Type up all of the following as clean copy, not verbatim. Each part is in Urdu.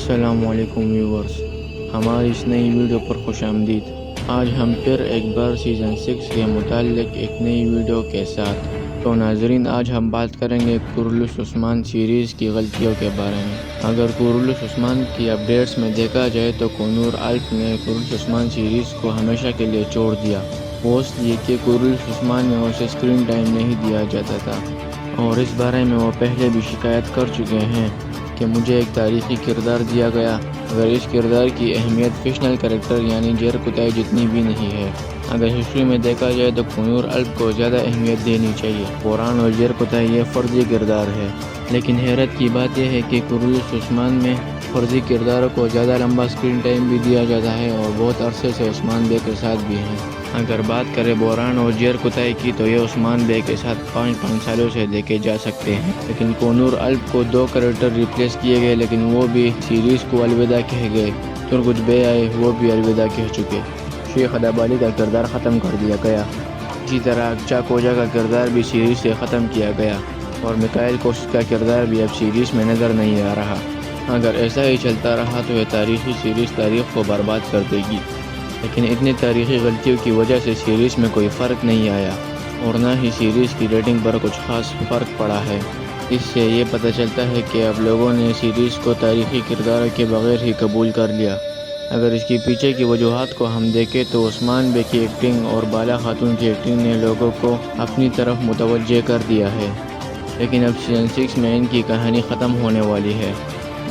السلام علیکم ویورز، ہماری اس نئی ویڈیو پر خوش آمدید۔ آج ہم پھر ایک بار سیزن 6 کے متعلق ایک نئی ویڈیو کے ساتھ۔ تو ناظرین، آج ہم بات کریں گے کورولوس عثمان سیریز کی غلطیوں کے بارے میں۔ اگر کورولوس عثمان کی اپڈیٹس میں دیکھا جائے تو کنور الف نے کورولوس عثمان سیریز کو ہمیشہ کے لیے چھوڑ دیا، وہ اس لیے کہ کورولوس عثمان میں اسے اسکرین ٹائم نہیں دیا جاتا تھا، اور اس بارے میں وہ پہلے بھی شکایت کر چکے ہیں کہ مجھے ایک تاریخی کردار دیا گیا، اگر اس کردار کی اہمیت فکشنل کریکٹر یعنی جیر کوتائی جتنی بھی نہیں ہے۔ اگر ہسٹری میں دیکھا جائے تو کنور الف کو زیادہ اہمیت دینی چاہیے۔ بوران اور جیر کوتائی یہ فرضی کردار ہے، لیکن حیرت کی بات یہ ہے کہ کورولوس عثمان میں فرضی کرداروں کو زیادہ لمبا اسکرین ٹائم بھی دیا جاتا ہے اور بہت عرصے سے عثمان بے کے ساتھ بھی ہیں۔ اگر بات کریں بوران اور جیر کوتائی کی تو یہ عثمان بے کے ساتھ 5 سالوں سے دیکھے جا سکتے ہیں، لیکن کنور الف کو 2 کریکٹر ریپلیس کیے گئے، لیکن وہ بھی سیریز کو الوداع کہہ گئے۔ ترگچ بے آئے، وہ بھی الوداع کہہ چکے۔ شیخ ادابالی کا کردار ختم کر دیا گیا، اسی طرح چاکوجا کا کردار بھی سیریز سے ختم کیا گیا، اور میکائل کوسٹ کا کردار بھی اب سیریز میں نظر نہیں آ رہا۔ اگر ایسا ہی چلتا رہا تو یہ تاریخی سیریز تاریخ کو برباد کر دے گی، لیکن اتنی تاریخی غلطیوں کی وجہ سے سیریز میں کوئی فرق نہیں آیا، اور نہ ہی سیریز کی ریٹنگ پر کچھ خاص فرق پڑا ہے۔ اس سے یہ پتہ چلتا ہے کہ اب لوگوں نے سیریز کو تاریخی کرداروں کے بغیر ہی قبول کر لیا۔ اگر اس کے پیچھے کی وجوہات کو ہم دیکھیں تو عثمان بے کی ایکٹنگ اور بالا خاتون کی ایکٹنگ نے لوگوں کو اپنی طرف متوجہ کر دیا ہے، لیکن اب سیزن 6 میں ان کی کہانی ختم ہونے والی ہے،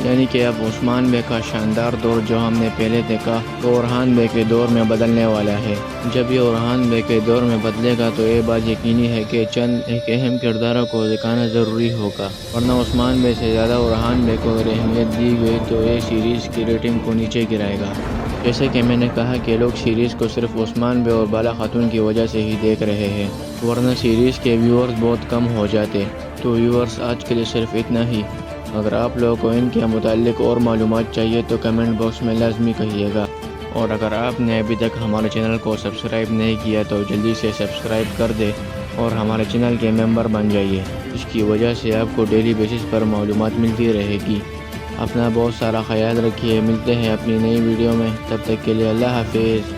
یعنی کہ اب عثمان بے کا شاندار دور جو ہم نے پہلے دیکھا وہ اورحان بے کے دور میں بدلنے والا ہے۔ جب یہ اورحان بے کے دور میں بدلے گا تو یہ بات یقینی ہے کہ چند ایک اہم کرداروں کو دکھانا ضروری ہوگا، ورنہ عثمان بے سے زیادہ اورحان بے کو اگر اہمیت دی گئی تو یہ سیریز کی ریٹنگ کو نیچے گرائے گا۔ جیسے کہ میں نے کہا کہ لوگ سیریز کو صرف عثمان بے اور بالا خاتون کی وجہ سے ہی دیکھ رہے ہیں، ورنہ سیریز کے ویورز بہت کم ہو جاتے۔ تو ویورز، آج کے لیے صرف اتنا ہی۔ اگر آپ لوگوں کو ان کے متعلق اور معلومات چاہیے تو کمنٹ باکس میں لازمی کہیے گا، اور اگر آپ نے ابھی تک ہمارے چینل کو سبسکرائب نہیں کیا تو جلدی سے سبسکرائب کر دے اور ہمارے چینل کے ممبر بن جائیے، اس کی وجہ سے آپ کو ڈیلی بیسس پر معلومات ملتی رہے گی۔ اپنا بہت سارا خیال رکھیے، ملتے ہیں اپنی نئی ویڈیو میں، تب تک کے لیے اللہ حافظ۔